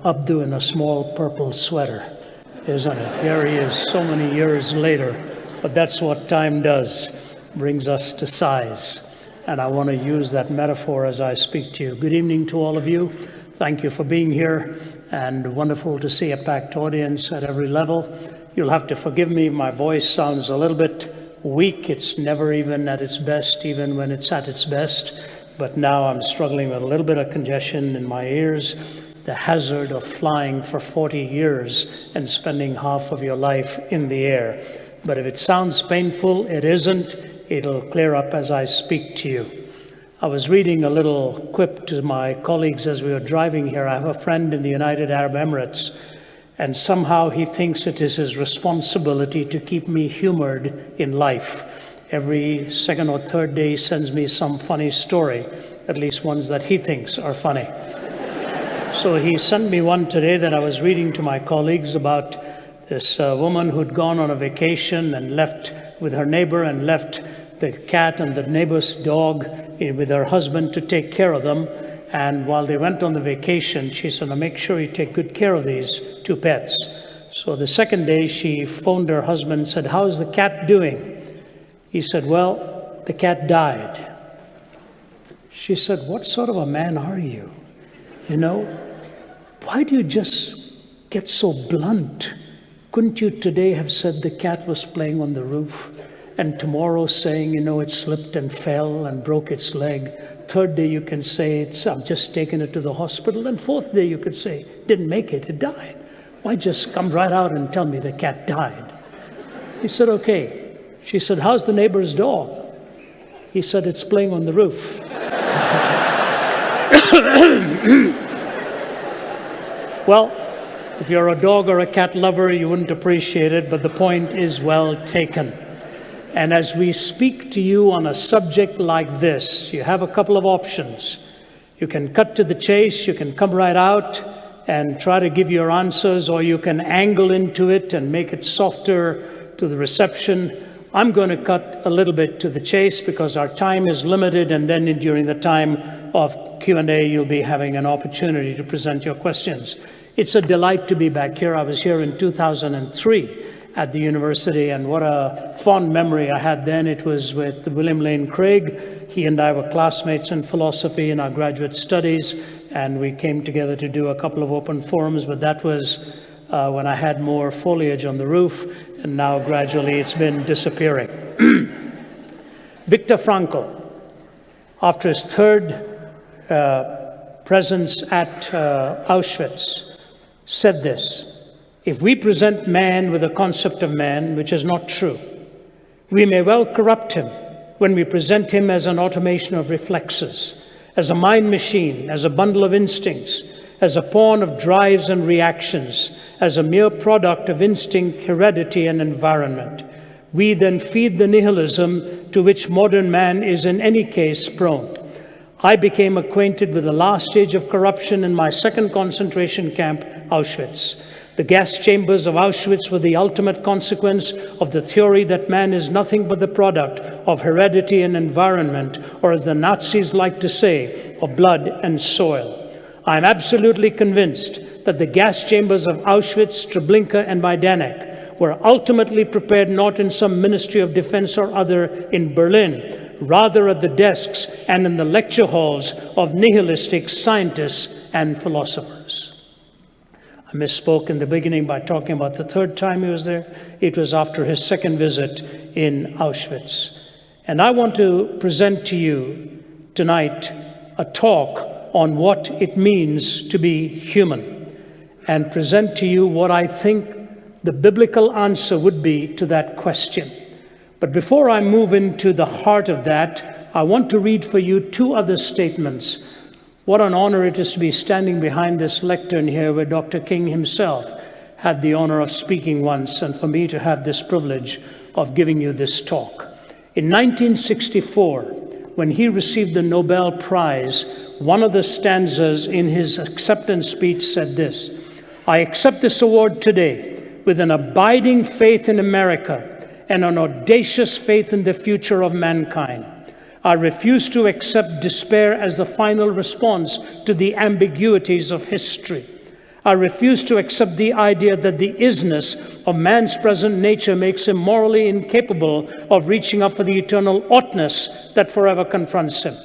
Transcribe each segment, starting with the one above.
Abdu in a small purple sweater, isn't it? Here he is so many years later, but that's what time does, brings us to size. And I want to use that metaphor as I speak to you. Good evening to all of you. Thank you for being here, and wonderful to see a packed audience at every level. You'll have to forgive me, my voice sounds a little bit weak. It's never even at its best, even when it's at its best. But now I'm struggling with a little bit of congestion in my ears, the hazard of flying for 40 years and spending half of your life in the air. But if it sounds painful, it isn't. It'll clear up as I speak to you. I was reading a little quip to my colleagues as we were driving here. I have a friend in the United Arab Emirates, and somehow he thinks it is his responsibility to keep me humored in life. Every second or third day he sends me some funny story, at least ones that he thinks are funny. So he sent me one today that I was reading to my colleagues about this woman who'd gone on a vacation and left with her neighbor and left the cat and the neighbor's dog with her husband to take care of them. And while they went on the vacation, she said, "Now make sure you take good care of these two pets." So the second day she phoned her husband and said, "How's the cat doing?" He said, "Well, the cat died." She said, "What sort of a man are you? You know, why do you just get so blunt? Couldn't you today have said the cat was playing on the roof? And tomorrow saying, you know, it slipped and fell and broke its leg. Third day you can say, I'm just taking it to the hospital. And fourth day you could say, didn't make it, it died. Why just come right out and tell me the cat died?" He said, "Okay." She said, "How's the neighbor's dog?" He said, "It's playing on the roof." Well, if you're a dog or a cat lover, you wouldn't appreciate it, but the point is well taken. And as we speak to you on a subject like this, you have a couple of options. You can cut to the chase, you can come right out and try to give your answers, or you can angle into it and make it softer to the reception. I'm going to cut a little bit to the chase because our time is limited, and then during the time of Q&A, you'll be having an opportunity to present your questions. It's a delight to be back here. I was here in 2003 at the university, and what a fond memory I had then. It was with William Lane Craig. He and I were classmates in philosophy in our graduate studies, and we came together to do a couple of open forums, but that was when I had more foliage on the roof, and now gradually it's been disappearing. Viktor Frankl, after his third presence at Auschwitz, said this: "If we present man with a concept of man which is not true, we may well corrupt him when we present him as an automation of reflexes, as a mind machine, as a bundle of instincts, as a pawn of drives and reactions, as a mere product of instinct, heredity, and environment. We then feed the nihilism to which modern man is in any case prone. I became acquainted with the last stage of corruption in my second concentration camp, Auschwitz. The gas chambers of Auschwitz were the ultimate consequence of the theory that man is nothing but the product of heredity and environment, or as the Nazis like to say, of blood and soil. I am absolutely convinced that the gas chambers of Auschwitz, Treblinka, and Majdanek were ultimately prepared not in some Ministry of Defense or other in Berlin, rather at the desks and in the lecture halls of nihilistic scientists and philosophers." I misspoke in the beginning by talking about the third time he was there. It was after his second visit in Auschwitz. And I want to present to you tonight a talk on what it means to be human, and present to you what I think the biblical answer would be to that question. But before I move into the heart of that, I want to read for you two other statements. What an honor it is to be standing behind this lectern here where Dr. King himself had the honor of speaking once, and for me to have this privilege of giving you this talk. In 1964, when he received the Nobel Prize, one of the stanzas in his acceptance speech said this: "I accept this award today with an abiding faith in America and an audacious faith in the future of mankind. I refuse to accept despair as the final response to the ambiguities of history. I refuse to accept the idea that the isness of man's present nature makes him morally incapable of reaching up for the eternal oughtness that forever confronts him.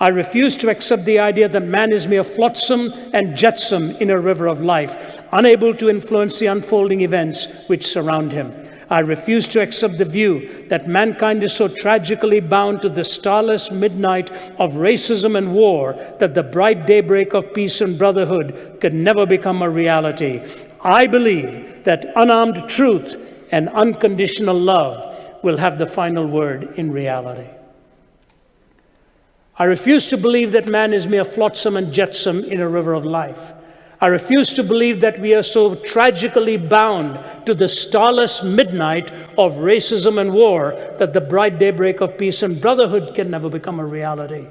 I refuse to accept the idea that man is mere flotsam and jetsam in a river of life, unable to influence the unfolding events which surround him. I refuse to accept the view that mankind is so tragically bound to the starless midnight of racism and war that the bright daybreak of peace and brotherhood could never become a reality. I believe that unarmed truth and unconditional love will have the final word in reality. I refuse to believe that man is mere flotsam and jetsam in a river of life. I refuse to believe that we are so tragically bound to the starless midnight of racism and war that the bright daybreak of peace and brotherhood can never become a reality.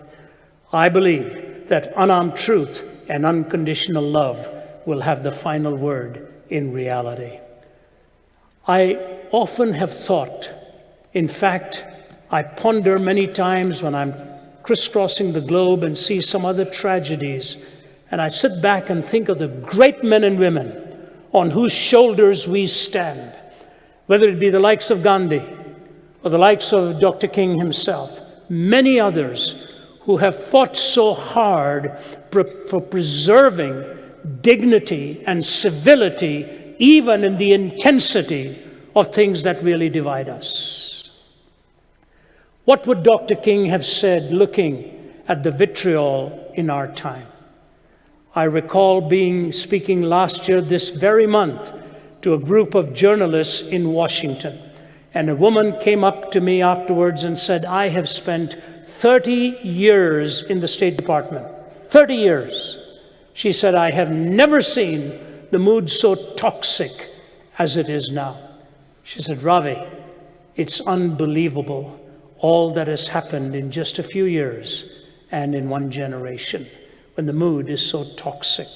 I believe that unarmed truth and unconditional love will have the final word in reality. I often have thought, in fact, I ponder many times when I'm crisscrossing the globe and see some other tragedies, and I sit back and think of the great men and women on whose shoulders we stand, whether it be the likes of Gandhi or the likes of Dr. King himself, many others who have fought so hard for preserving dignity and civility, even in the intensity of things that really divide us. What would Dr. King have said looking at the vitriol in our time? I recall speaking last year this very month to a group of journalists in Washington. And a woman came up to me afterwards and said, I have spent 30 years in the State Department. 30 years. She said, I have never seen the mood so toxic as it is now. She said, Ravi, it's unbelievable all that has happened in just a few years and in one generation, when the mood is so toxic.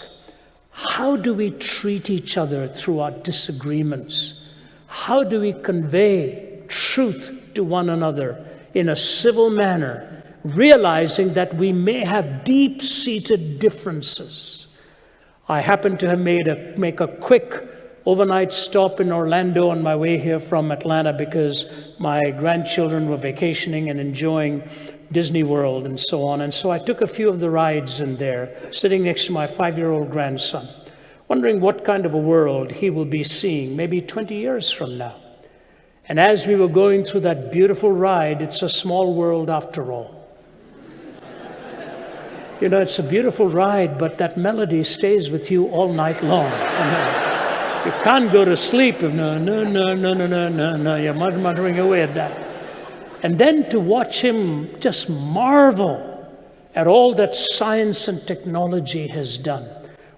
How do we treat each other through our disagreements? How do we convey truth to one another in a civil manner, realizing that we may have deep-seated differences? I happened to have make a quick overnight stop in Orlando on my way here from Atlanta because my grandchildren were vacationing and enjoying Disney World and so on. And so I took a few of the rides in there, sitting next to my 5-year-old grandson, wondering what kind of a world he will be seeing maybe 20 years from now. And as we were going through that beautiful ride, it's a small world after all. You know, it's a beautiful ride, but that melody stays with you all night long. You can't go to sleep if no, you're muttering away at that. And then to watch him just marvel at all that science and technology has done.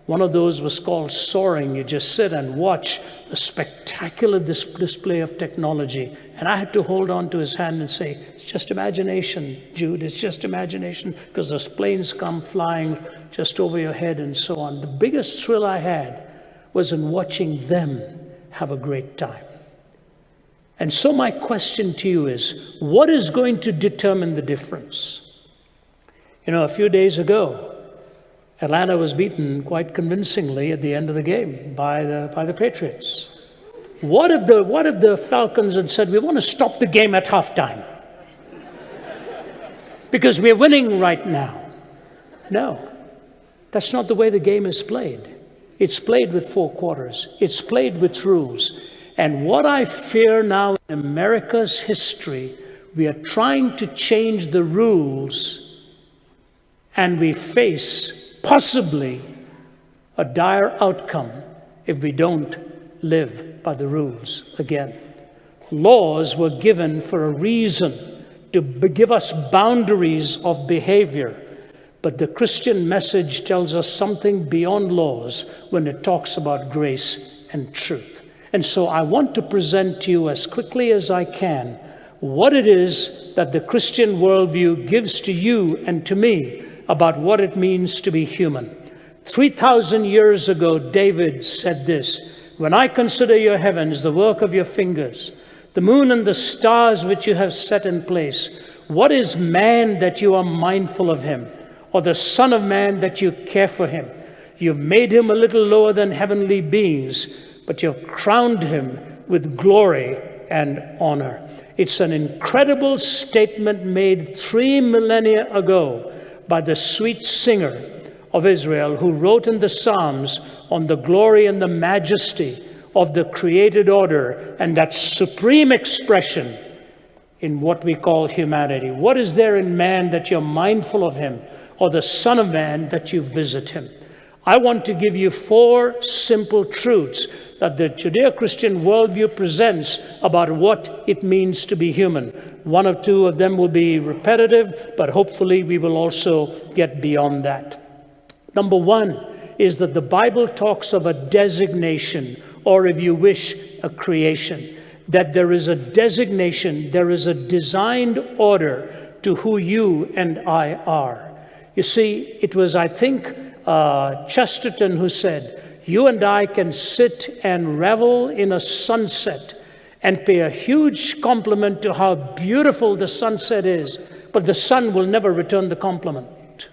One of those was called soaring. You just sit and watch the spectacular display of technology. And I had to hold on to his hand and say, it's just imagination, Jude, it's just imagination, because those planes come flying just over your head and so on. The biggest thrill I had was in watching them have a great time. And so my question to you is, what is going to determine the difference? You know, a few days ago, Atlanta was beaten quite convincingly at the end of the game by the Patriots. What if the Falcons had said, we want to stop the game at halftime because we're winning right now? No, that's not the way the game is played. It's played with 4 quarters. It's played with rules. And what I fear now in America's history, we are trying to change the rules, and we face possibly a dire outcome if we don't live by the rules again. Laws were given for a reason, to give us boundaries of behavior. But the Christian message tells us something beyond laws when it talks about grace and truth. And so I want to present to you as quickly as I can what it is that the Christian worldview gives to you and to me about what it means to be human. 3,000 years ago, David said this, when I consider your heavens, the work of your fingers, the moon and the stars which you have set in place, what is man that you are mindful of him, or the son of man that you care for him? You've made him a little lower than heavenly beings, but you've crowned him with glory and honor. It's an incredible statement made 3 millennia ago by the sweet singer of Israel who wrote in the Psalms on the glory and the majesty of the created order and that supreme expression in what we call humanity. What is there in man that you're mindful of him, or the Son of Man that you visit him? I want to give you 4 simple truths that the Judeo-Christian worldview presents about what it means to be human. 1 or 2 of them will be repetitive, but hopefully we will also get beyond that. Number 1 is that the Bible talks of a designation, or if you wish, a creation. That there is a designation, there is a designed order to who you and I are. You see, it was, I think, Chesterton who said, you and I can sit and revel in a sunset and pay a huge compliment to how beautiful the sunset is, but the sun will never return the compliment.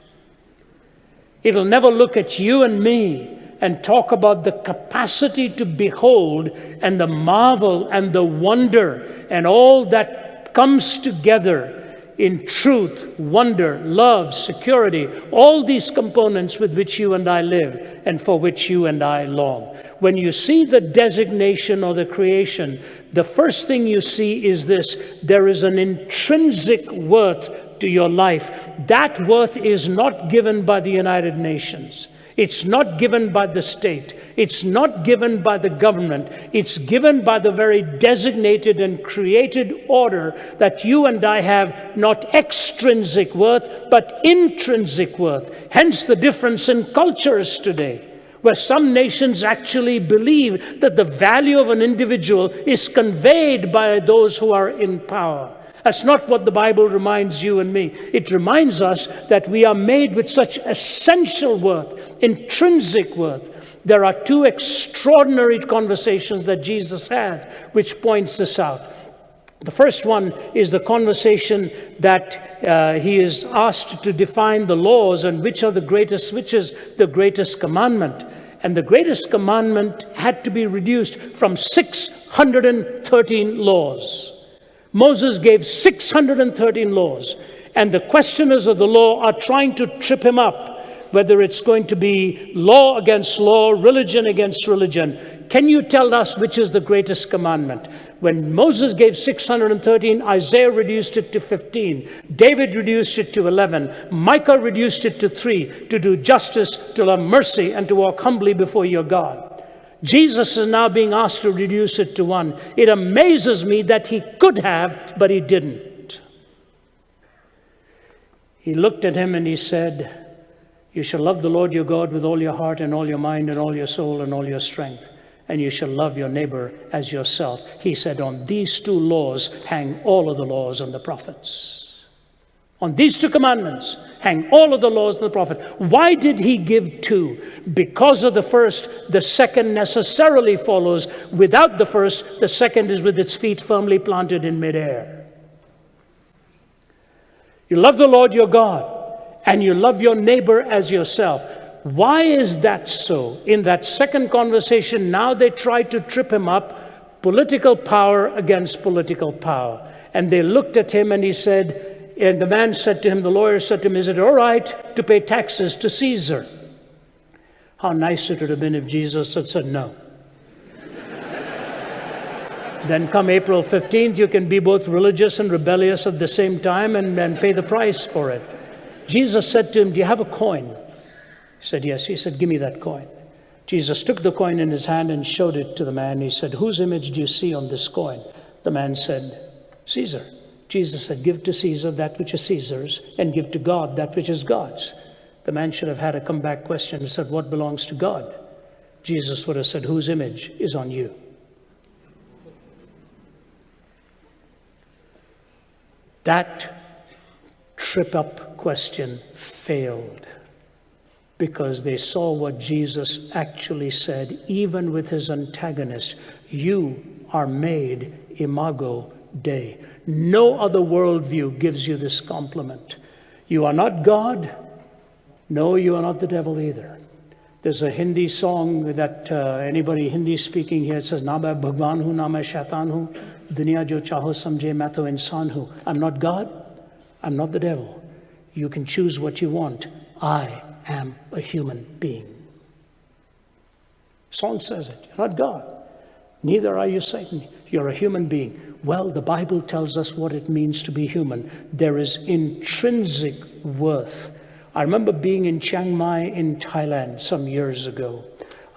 It'll never look at you and me and talk about the capacity to behold and the marvel and the wonder and all that comes together in truth, wonder, love, security, all these components with which you and I live and for which you and I long. When you see the designation or the creation, the first thing you see is this: there is an intrinsic worth to your life. That worth is not given by the United Nations. It's not given by the state. It's not given by the government. It's given by the very designated and created order that you and I have not extrinsic worth, but intrinsic worth. Hence the difference in cultures today, where some nations actually believe that the value of an individual is conveyed by those who are in power. That's not what the Bible reminds you and me. It reminds us that we are made with such essential worth, intrinsic worth. There are 2 extraordinary conversations that Jesus had, which points this out. The first one is the conversation that he is asked to define the laws and which is the greatest commandment. And the greatest commandment had to be reduced from 613 laws. Moses gave 613 laws, and the questioners of the law are trying to trip him up, whether it's going to be law against law, religion against religion. Can you tell us which is the greatest commandment? When Moses gave 613, Isaiah reduced it to 15. David reduced it to 11. Micah reduced it to 3, to do justice, to love mercy, and to walk humbly before your God. Jesus is now being asked to reduce it to 1. It amazes me that he could have, but he didn't. He looked at him and he said, you shall love the Lord your God with all your heart and all your mind and all your soul and all your strength. And you shall love your neighbor as yourself. He said, on these 2 laws hang all of the laws and the prophets. On these 2 commandments hang all of the laws and the prophet. Why did he give 2? Because of the first, the second necessarily follows. Without the first, the second is with its feet firmly planted in midair. You love the Lord your God, and you love your neighbor as yourself. Why is that so? In that second conversation, now they try to trip him up, political power against political power. And they looked at him and he said, and the man said to him, the lawyer said to him, is it all right to pay taxes to Caesar? How nice it would have been if Jesus had said no. Then come April 15th, you can be both religious and rebellious at the same time and pay the price for it. Jesus said to him, do you have a coin? He said, yes. He said, give me that coin. Jesus took the coin in his hand and showed it to the man. He said, whose image do you see on this coin? The man said, Caesar. Jesus said, give to Caesar that which is Caesar's, and give to God that which is God's. The man should have had a comeback question and said, what belongs to God? Jesus would have said, whose image is on you? That trip-up question failed because they saw what Jesus actually said, even with his antagonist. You are made imago Dei. No other worldview gives you this compliment. You are not God. No, you are not the devil either. There's a Hindi song that anybody Hindi speaking here says, "Na main Bhagwan hu, na main shaitan hu, duniya jo chaho samjhe, main to insan hu." I'm not God, I'm not the devil. You can choose what you want. I am a human being. Song says it. You're not God. Neither are you Satan. You're a human being. Well, the Bible tells us what it means to be human. There is intrinsic worth. I remember being in Chiang Mai in Thailand some years ago.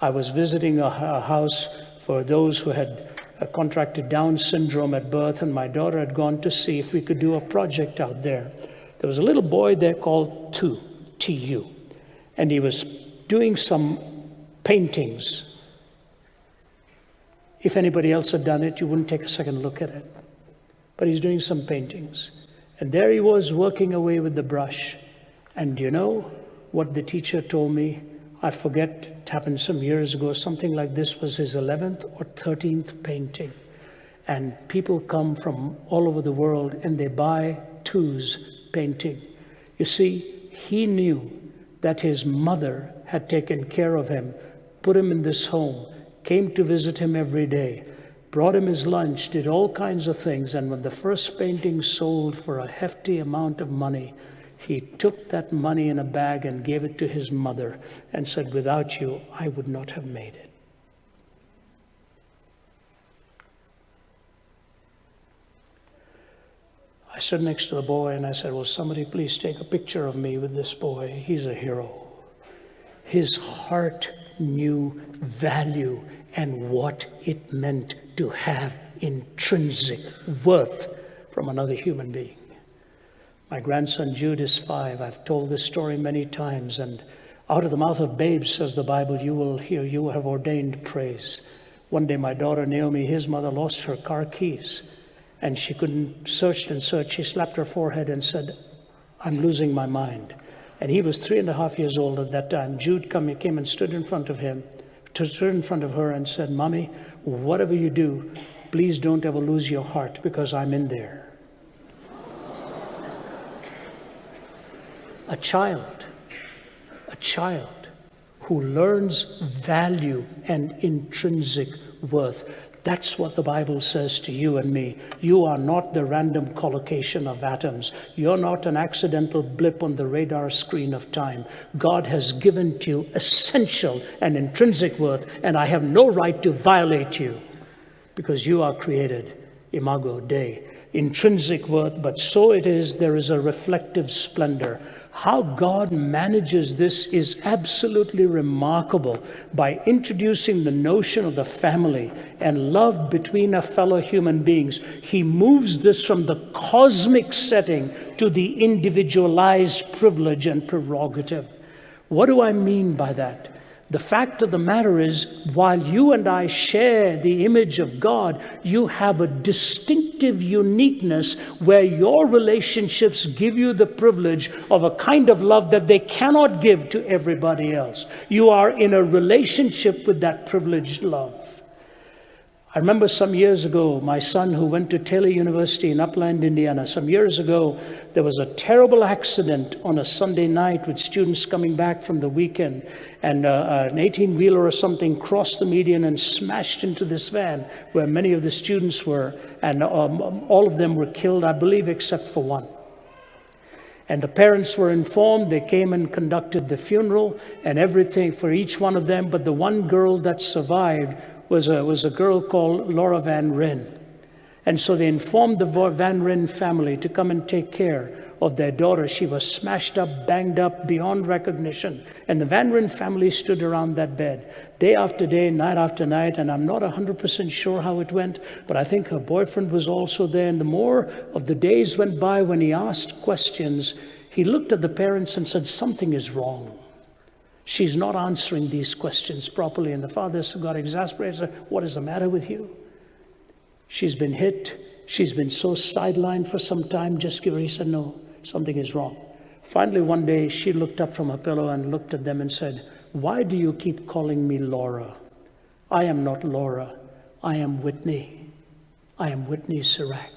I was visiting a house for those who had contracted Down syndrome at birth, and my daughter had gone to see if we could do a project out there. There was a little boy there called T-U, and he was doing some paintings. If anybody else had done it, you wouldn't take a second look at it. But he's doing some paintings. And there he was working away with the brush. And you know what the teacher told me? I forget, it happened some years ago, something like this was his 11th or 13th painting. And people come from all over the world and they buy Tu's painting. You see, he knew that his mother had taken care of him, put him in this home, came to visit him every day, brought him his lunch, did all kinds of things. And when the first painting sold for a hefty amount of money, he took that money in a bag and gave it to his mother and said, "Without you, I would not have made it." I stood next to the boy and I said, "Will somebody please take a picture of me with this boy? He's a hero." His heart knew value and what it meant to have intrinsic worth from another human being. My grandson Jude is 5. I've told this story many times, and out of the mouth of babes, says the Bible, you will hear, you have ordained praise. One day my daughter Naomi, his mother, lost her car keys, and she couldn't search and search. She slapped her forehead and said, "I'm losing my mind." And he was 3.5 years old at that time. Jude came and stood in front of her and said, "Mommy, whatever you do, please don't ever lose your heart, because I'm in there." A child who learns value and intrinsic worth. That's what the Bible says to you and me. You are not the random collocation of atoms. You're not an accidental blip on the radar screen of time. God has given to you essential and intrinsic worth, and I have no right to violate you, because you are created imago Dei. Intrinsic worth, but so it is, there is a reflective splendor. How God manages this is absolutely remarkable by introducing the notion of the family and love between our fellow human beings. He moves this from the cosmic setting to the individualized privilege and prerogative. What do I mean by that? The fact of the matter is, while you and I share the image of God, you have a distinctive uniqueness where your relationships give you the privilege of a kind of love that they cannot give to everybody else. You are in a relationship with that privileged love. I remember some years ago, my son who went to Taylor University in Upland, Indiana, some years ago, there was a terrible accident on a Sunday night with students coming back from the weekend, and an 18-wheeler or something crossed the median and smashed into this van where many of the students were, and all of them were killed, I believe, except for one. And the parents were informed. They came and conducted the funeral and everything for each one of them, but the one girl that survived was a girl called Laura Van Ryn. And so they informed the Van Ryn family to come and take care of their daughter. She was smashed up, banged up beyond recognition. And the Van Ryn family stood around that bed day after day, night after night. And I'm not 100% sure how it went, but I think her boyfriend was also there. And the more of the days went by, when he asked questions, he looked at the parents and said, "Something is wrong. She's not answering these questions properly." And the father got exasperated and said, "What is the matter with you? She's been hit. She's been so sidelined for some time. Just give her." He said, "No, something is wrong." Finally, one day, she looked up from her pillow and looked at them and said, "Why do you keep calling me Laura? I am not Laura. I am Whitney. I am Whitney Sirac."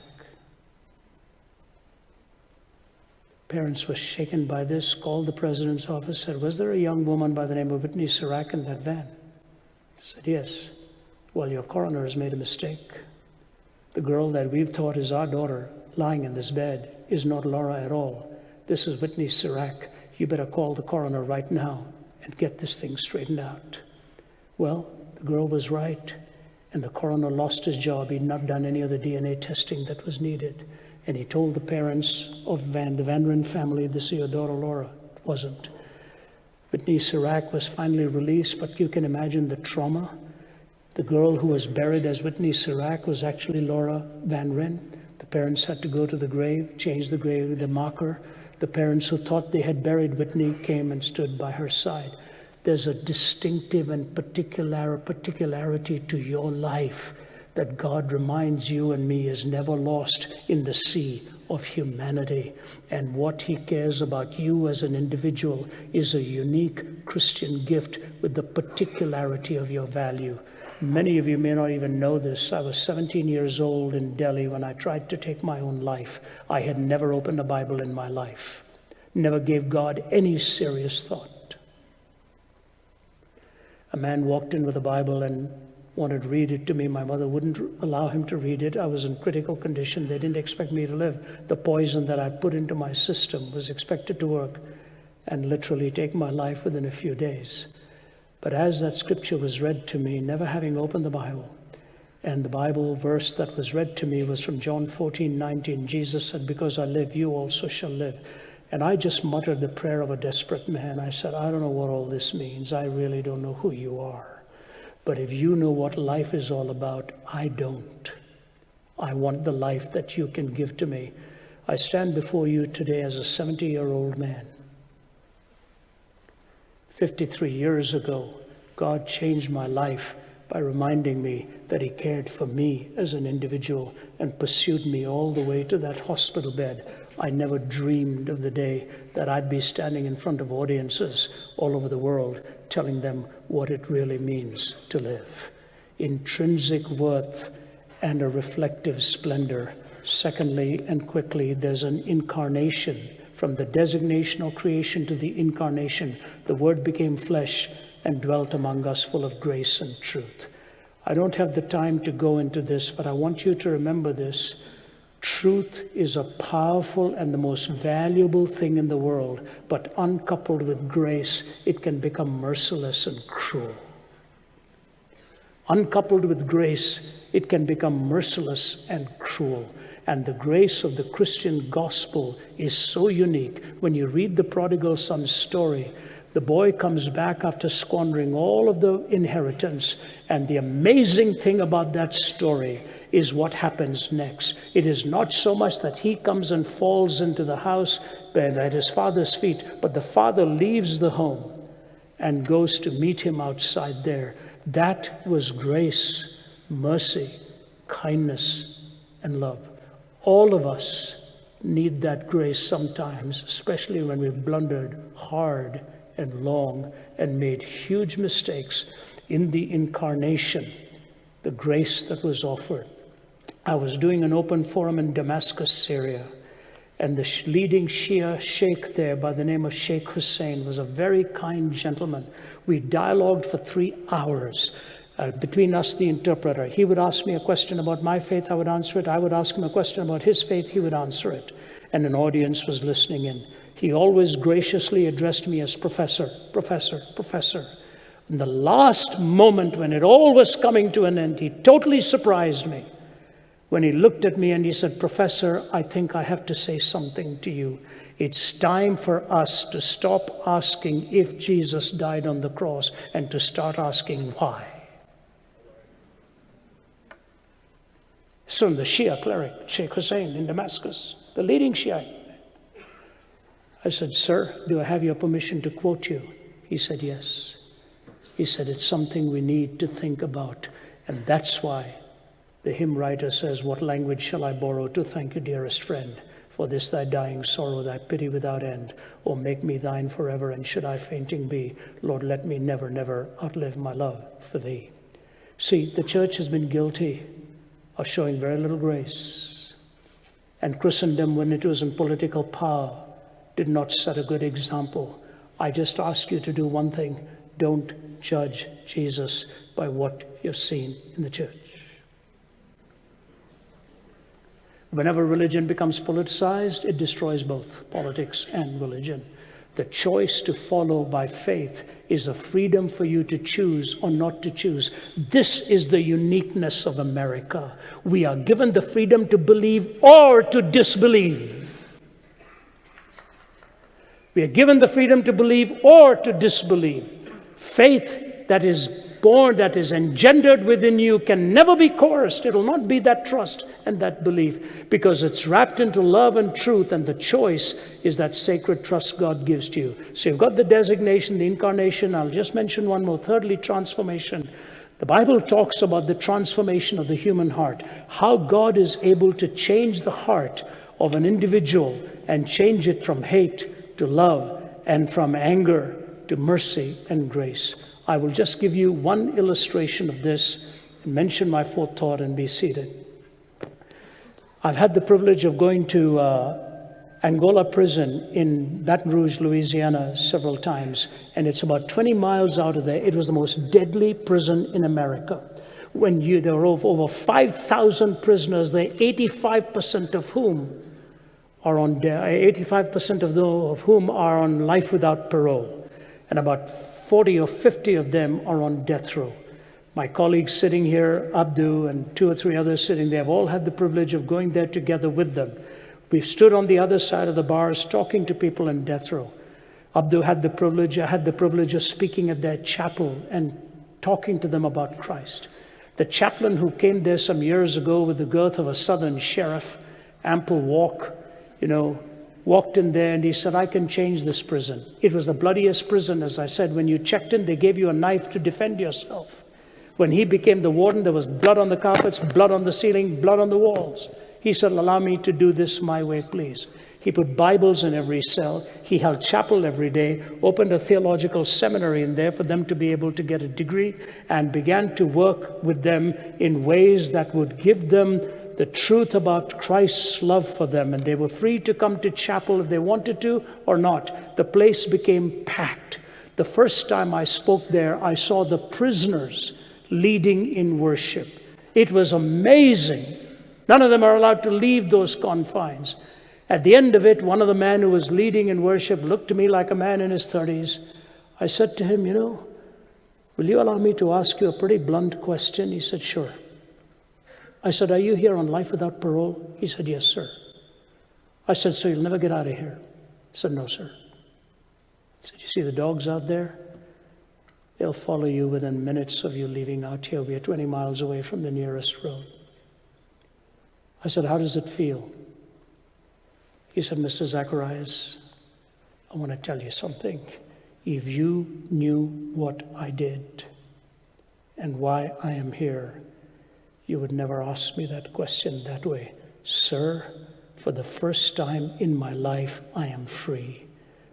Parents were shaken by this, called the president's office, said, was there a young woman by the name of Whitney Sirac in that van? I said, yes. Well, your coroner has made a mistake. The girl that we've thought is our daughter lying in this bed is not Laura at all. This is Whitney Sirac. You better call the coroner right now and get this thing straightened out. Well, the girl was right, and the coroner lost his job. He'd not done any of the DNA testing that was needed. And he told the parents of the Van Ryn family, this is your daughter Laura. It wasn't. Whitney Sirac was finally released, but you can imagine the trauma. The girl who was buried as Whitney Sirac was actually Laura Van Ryn. The parents had to go to the grave, change the grave, the marker. The parents who thought they had buried Whitney came and stood by her side. There's a distinctive and particularity to your life that God reminds you and me is never lost in the sea of humanity. And what he cares about you as an individual is a unique Christian gift with the particularity of your value. Many of you may not even know this. I was 17 years old in Delhi when I tried to take my own life. I had never opened a Bible in my life, never gave God any serious thought. A man walked in with a Bible and wanted to read it to me. My mother wouldn't allow him to read it. I was in critical condition. They didn't expect me to live. The poison that I put into my system was expected to work and literally take my life within a few days. But as that scripture was read to me, never having opened the Bible, and the Bible verse that was read to me was from John 14:19. Jesus said, because I live, you also shall live. And I just muttered the prayer of a desperate man. I said, I don't know what all this means. I really don't know who you are. But if you know what life is all about, I don't. I want the life that you can give to me. I stand before you today as a 70-year-old man. 53 years ago, God changed my life by reminding me that he cared for me as an individual and pursued me all the way to that hospital bed. I never dreamed of the day that I'd be standing in front of audiences all over the world telling them what it really means to live. Intrinsic worth and a reflective splendor. Secondly, and quickly, there's an incarnation. From the designation or creation to the incarnation, the Word became flesh and dwelt among us full of grace and truth. I don't have the time to go into this, but I want you to remember this. Truth is a powerful and the most valuable thing in the world, but uncoupled with grace, it can become merciless and cruel. Uncoupled with grace, it can become merciless and cruel. And the grace of the Christian gospel is so unique. When you read the prodigal son's story, the boy comes back after squandering all of the inheritance. And the amazing thing about that story is what happens next. It is not so much that he comes and falls into the house at his father's feet, but the father leaves the home and goes to meet him outside there. That was grace, mercy, kindness, and love. All of us need that grace sometimes, especially when we've blundered hard and long and made huge mistakes. In the incarnation, the grace that was offered. I was doing an open forum in Damascus, Syria, and the leading Shia sheikh there by the name of Sheikh Hussein was a very kind gentleman. We dialogued for 3 hours. Between us, the interpreter. He would ask me a question about my faith, I would answer it. I would ask him a question about his faith, he would answer it. And an audience was listening in. He always graciously addressed me as professor, professor, professor. In the last moment when it all was coming to an end, he totally surprised me when he looked at me and he said, Professor, I think I have to say something to you. It's time for us to stop asking if Jesus died on the cross and to start asking why. From the Shia cleric, Sheikh Hussein in Damascus, the leading Shiite. I said, sir, do I have your permission to quote you? He said, yes. He said, it's something we need to think about. And that's why the hymn writer says, what language shall I borrow to thank you, dearest friend, for this thy dying sorrow, thy pity without end? O make me thine forever, and should I fainting be, Lord, let me never, never outlive my love for thee. See, the church has been guilty of showing very little grace. And Christendom, when it was in political power, did not set a good example. I just ask you to do one thing. Don't judge Jesus by what you've seen in the church. Whenever religion becomes politicized, it destroys both politics and religion. The choice to follow by faith is a freedom for you to choose or not to choose. This is the uniqueness of America. We are given the freedom to believe or to disbelieve. We are given the freedom to believe or to disbelieve. Faith that is born, that is engendered within you, can never be coerced. It will not be that trust and that belief, because it's wrapped into love and truth, and the choice is that sacred trust God gives to you. So you've got the designation, the incarnation. I'll just mention one more. Thirdly, transformation. The Bible talks about the transformation of the human heart, how God is able to change the heart of an individual and change it from hate to love and from anger to mercy and grace. I will just give you one illustration of this and mention my fourth thought and be seated. I've had the privilege of going to Angola prison in Baton Rouge, Louisiana several times, and it's about 20 miles out of there. It was the most deadly prison in America. There were over 5,000 prisoners there, 85% of whom are on 85% of whom are on life without parole, and about 40 or 50 of them are on death row. My colleagues sitting here, Abdu and 2 or 3 others sitting there, have all had the privilege of going there together with them. We've stood on the other side of the bars talking to people in death row. Abdu had the privilege, I had the privilege of speaking at their chapel and talking to them about Christ. The chaplain who came there some years ago with the girth of a southern sheriff, ample walk, walked in there and he said, I can change this prison. It was the bloodiest prison, as I said. When you checked in, they gave you a knife to defend yourself. When he became the warden, there was blood on the carpets, blood on the ceiling, blood on the walls. He said, allow me to do this my way, please. He put Bibles in every cell. He held chapel every day, opened a theological seminary in there for them to be able to get a degree, and began to work with them in ways that would give them the truth about Christ's love for them, and they were free to come to chapel if they wanted to or not. The place became packed. The first time I spoke there, I saw the prisoners leading in worship. It was amazing. None of them are allowed to leave those confines. At the end of it, one of the men who was leading in worship looked to me like a man in his 30s. I said to him, will you allow me to ask you a pretty blunt question? He said, sure. I said, are you here on life without parole? He said, yes, sir. I said, so you'll never get out of here? He said, no, sir. I said, you see the dogs out there? They'll follow you within minutes of you leaving out here. We are 20 miles away from the nearest road. I said, how does it feel? He said, Mr. Zacharias, I want to tell you something. If you knew what I did and why I am here, you would never ask me that question that way. Sir, for the first time in my life, I am free,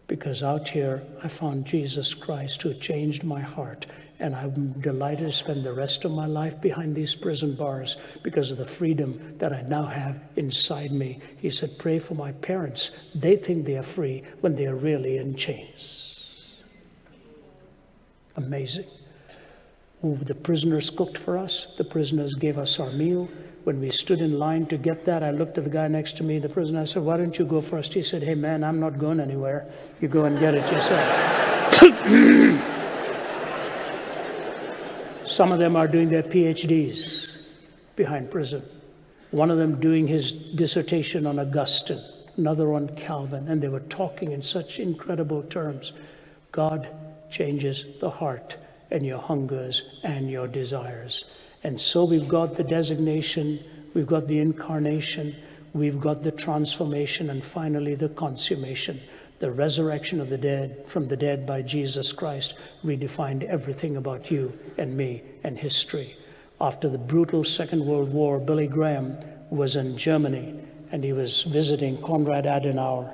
because out here I found Jesus Christ who changed my heart, and I'm delighted to spend the rest of my life behind these prison bars because of the freedom that I now have inside me. He said, pray for my parents. They think they are free when they are really in chains. Amazing. The prisoners cooked for us. The prisoners gave us our meal. When we stood in line to get that, I looked at the guy next to me, the prisoner. I said, why don't you go first? He said, hey, man, I'm not going anywhere. You go and get it yourself. Some of them are doing their PhDs behind prison. One of them doing his dissertation on Augustine, another on Calvin, and they were talking in such incredible terms. God changes the heart and your hungers and your desires. And so we've got the designation, we've got the incarnation, we've got the transformation, and finally the consummation. The resurrection of the dead from the dead by Jesus Christ redefined everything about you and me and history. After the brutal Second World War, Billy Graham was in Germany and he was visiting Konrad Adenauer.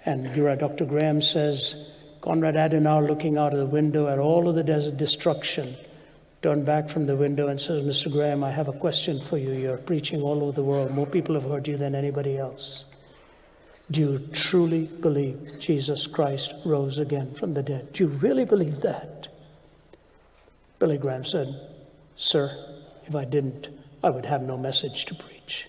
And Dr. Graham says, Konrad Adenauer, looking out of the window at all of the desert destruction, turned back from the window and says, Mr. Graham, I have a question for you. You're preaching all over the world. More people have heard you than anybody else. Do you truly believe Jesus Christ rose again from the dead? Do you really believe that? Billy Graham said, "Sir, if I didn't, I would have no message to preach."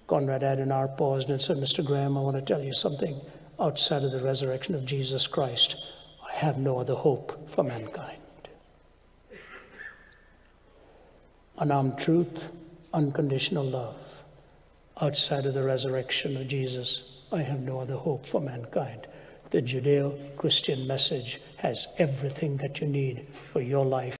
Conrad Adenauer paused and said, "Mr. Graham, I want to tell you something. Outside of the resurrection of Jesus Christ, I have no other hope for mankind." Unarmed truth, unconditional love. Outside of the resurrection of Jesus, I have no other hope for mankind. The Judeo-Christian message has everything that you need for your life